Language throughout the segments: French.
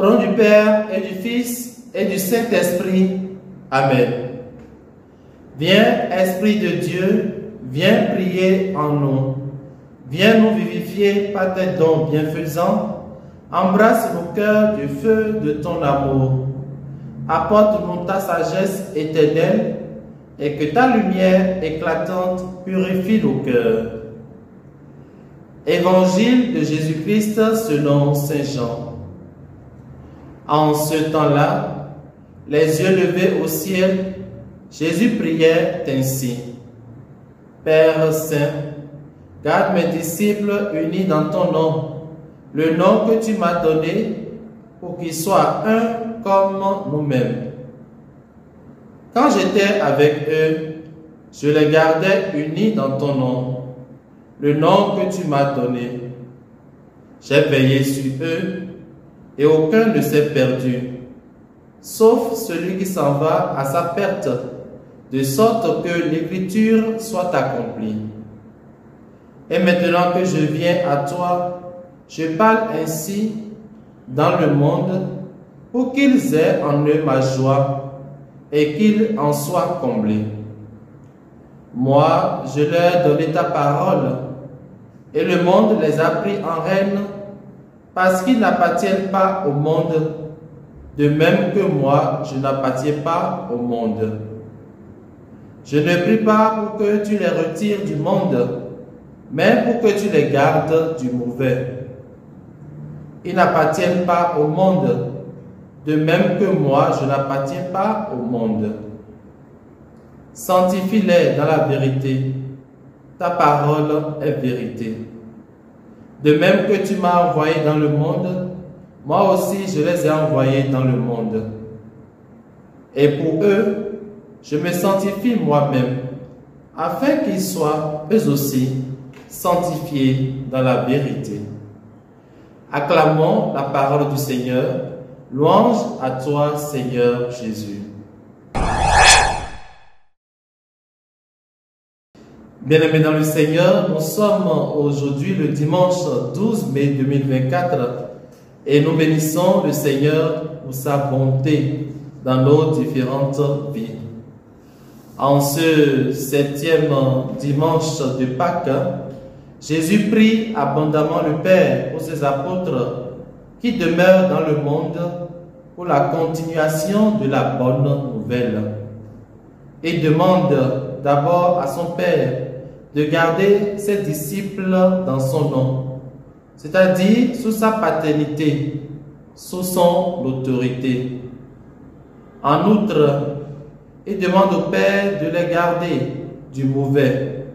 Au nom du Père et du Fils et du Saint-Esprit. Amen. Viens, Esprit de Dieu, viens prier en nous. Viens nous vivifier par tes dons bienfaisants. Embrasse nos cœurs du feu de ton amour. Apporte-nous ta sagesse éternelle et que ta lumière éclatante purifie nos cœurs. Évangile de Jésus-Christ selon Saint Jean. En ce temps-là, les yeux levés au ciel, Jésus priait ainsi. Père Saint, garde mes disciples unis dans ton nom, le nom que tu m'as donné, pour qu'ils soient un comme nous-mêmes. Quand j'étais avec eux, je les gardais unis dans ton nom, le nom que tu m'as donné. J'ai veillé sur eux, et aucun ne s'est perdu, sauf celui qui s'en va à sa perte, de sorte que l'écriture soit accomplie. Et maintenant que je viens à toi, je parle ainsi dans le monde, pour qu'ils aient en eux ma joie, et qu'ils en soient comblés. Moi, je leur ai donné ta parole, et le monde les a pris en haine, parce qu'ils n'appartiennent pas au monde, de même que moi, je n'appartiens pas au monde. Je ne prie pas pour que tu les retires du monde, mais pour que tu les gardes du mauvais. Ils n'appartiennent pas au monde, de même que moi, je n'appartiens pas au monde. Sanctifie-les dans la vérité. Ta parole est vérité. De même que tu m'as envoyé dans le monde, moi aussi je les ai envoyés dans le monde. Et pour eux, je me sanctifie moi-même, afin qu'ils soient, eux aussi, sanctifiés dans la vérité. Acclamons la parole du Seigneur. Louange à toi, Seigneur Jésus. Bien-aimés dans le Seigneur, nous sommes aujourd'hui le dimanche 12 mai 2024 et nous bénissons le Seigneur pour sa bonté dans nos différentes vies. En ce 7e dimanche de Pâques, Jésus prie abondamment le Père pour ses apôtres qui demeurent dans le monde pour la continuation de la bonne nouvelle. Il demande d'abord à son Père de garder ses disciples dans son nom, c'est-à-dire sous sa paternité, sous son autorité. En outre, il demande au Père de les garder du mauvais.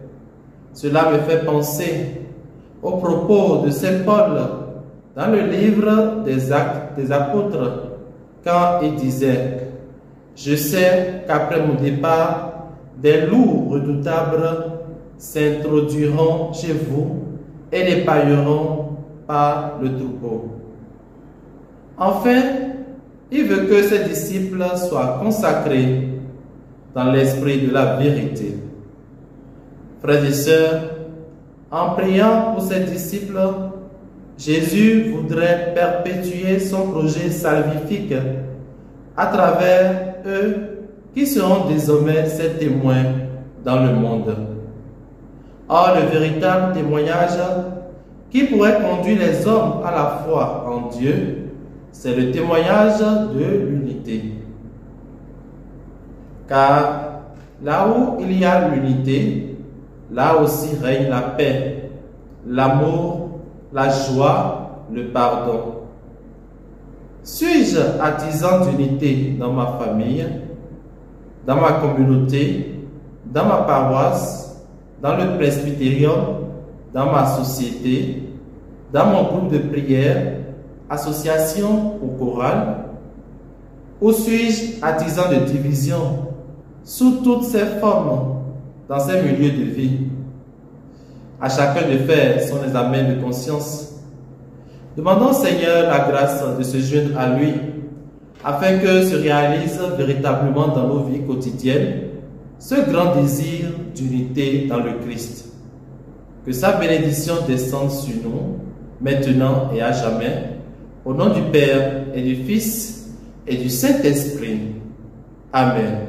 Cela me fait penser au propos de Saint Paul dans le livre des Actes des Apôtres, quand il disait « Je sais qu'après mon départ, des loups redoutables s'introduiront chez vous et les pailleront par le troupeau. » Enfin, il veut que ses disciples soient consacrés dans l'esprit de la vérité. Frères et sœurs, en priant pour ses disciples, Jésus voudrait perpétuer son projet salvifique à travers eux qui seront désormais ses témoins dans le monde. Or, le véritable témoignage qui pourrait conduire les hommes à la foi en Dieu, c'est le témoignage de l'unité. Car là où il y a l'unité, là aussi règne la paix, l'amour, la joie, le pardon. Suis-je artisan d'unité dans ma famille, dans ma communauté, dans ma paroisse, dans le presbytérium, dans ma société, dans mon groupe de prière, association ou chorale? Ou suis-je artisan de division sous toutes ses formes dans ces milieux de vie? À chacun de faire son examen de conscience. Demandons au Seigneur la grâce de se joindre à lui, afin que se réalise véritablement dans nos vies quotidiennes ce grand désir d'unité dans le Christ. Que sa bénédiction descende sur nous, maintenant et à jamais, Au nom du Père et du Fils et du Saint-Esprit. Amen.